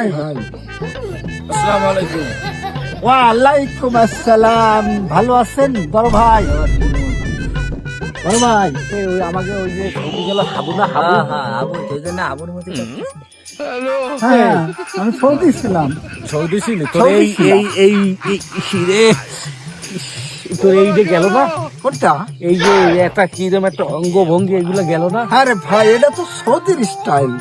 আসসালামু আলাইকুম। ওয়ালাইকুম আসসালাম। ভালো আছেন বড় ভাই? বড় ভাই আমাকে ওই যে সৌদি গেল হাবু না হাবু, হ্যাঁ আমি সৌদি ছিলাম। সৌদি ছিল তোর? সৌদি এই ছিলাম। এই এই রে তোর এই যে গেল না, কোনটা? এই যে একটা কিরম একটা অঙ্গভঙ্গি এগুলো গেল না। আরে ভাই এটা তো সৌদির স্টাইল,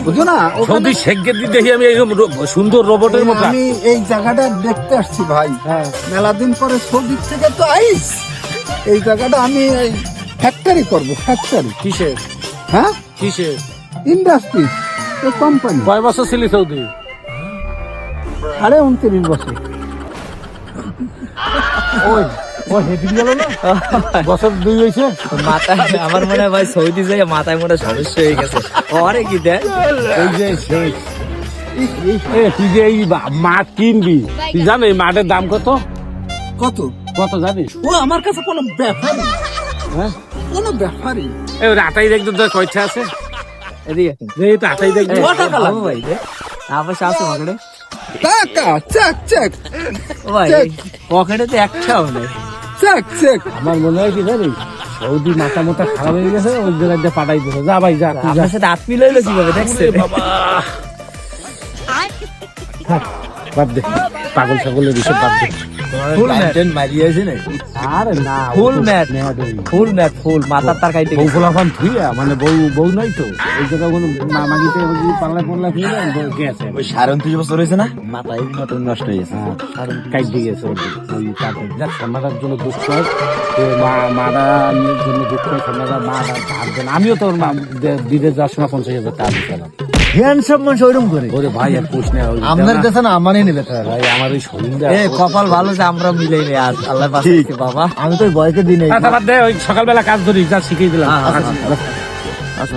বুঝো না? ওখানে সৌদি শেখকে দেখি আমি এইরকম সুন্দর রোবটের মতো। আমি এই জায়গাটা দেখতে আসছি ভাই। হ্যাঁ। মেলা দিন পরে সৌদি থেকে তো আইস। এই জায়গাটা আমি ফ্যাক্টরি করব, ফ্যাক্টরি। কিসের হ্যাঁ, কিসের? Industry company. কয় বছর ছিলি সৌদি? 29 বছর। ওই ও হেঁটে গেল না, বছর 2 হয়েছে। মাথায় আমার মনে হয় ভাই সৌদি যাই মাথায় মনে হয় সমস্যা হয়ে গেছে। অরে কি দেখ এই যে শেখ, এ তুই যে এই মাঠ কিনবি, তুই জানো এই মাঠের দাম কত? কত? কত জানিস? ও আমার কাছে কোনো ব্যাপারই, হ্যাঁ, কোনো ব্যাপারই। এই আটাই দেখতে তোর কয়টা আছে? এদিকে এই তো আটাই দেখবি। কত টাকা লাগবে? ভাই দেখ আবার আছে পকেটে। টাকা চেক চেক ও ভাই চেক পকেটে তো একটাও নেই। Check check. আমার মনে হয় কি জানিস, সৌদি মাথা মোটা খারাপ হয়ে গেছে, ওই জায়গায় দিয়ে পাঠাই দিতে। যা ভাই যা, তুই যা। আপনার সাথে আত্মীয় লইলো কিভাবে দেখছেন? বাবা থাক, বাদ দে, পাগল ছাগলের বিষয় বাদ দে। ফুল ম্যাট মারিয়েছে নাকি? আরে না, ফুল ম্যাট ফুল ম্যাট ফুল মাথার তার খাইতে বউ গেছে। ফোলাফান থুইয়া, মানে বউ নাই তো এই জায়গা কোনো মামাগিতে পাল্লা পাল্লা ফিরে গেছে। ওই 37 বছর হয়েছে না, মাথায় নতুন নষ্ট হয়ে গেছে। কাইট দিয়ে গেছে ওই তারপর যাক, ঠান্ডাটার জন্য দুঃখ হয়, মারা জন্য দুঃখ হয়, ঠান্ডাটা মা থাকবেন। আমিও তো ওর বিদেশ যাওয়ার সময় 50,000 টাকা দিতাম। হ্যান্ডসাম মানুষ ওইরকম করে। ওরে ভাই আর পুষ না, আপনার কাছে না আমারই নেবে তার। ভাই আমার ওই শরীরটা। এ কপাল ভালো যে আমরা মিলাই নেই আজ আল্লাহ বাঁচাইছে বাবা। আমি তো ওই বয়সে দিই নাই। আচ্ছা বাদ দে, ওই সকালবেলা কাজ ধরি, যা শিখিয়ে দিলাম। হ্যাঁ, হ্যাঁ, আচ্ছা, আচ্ছা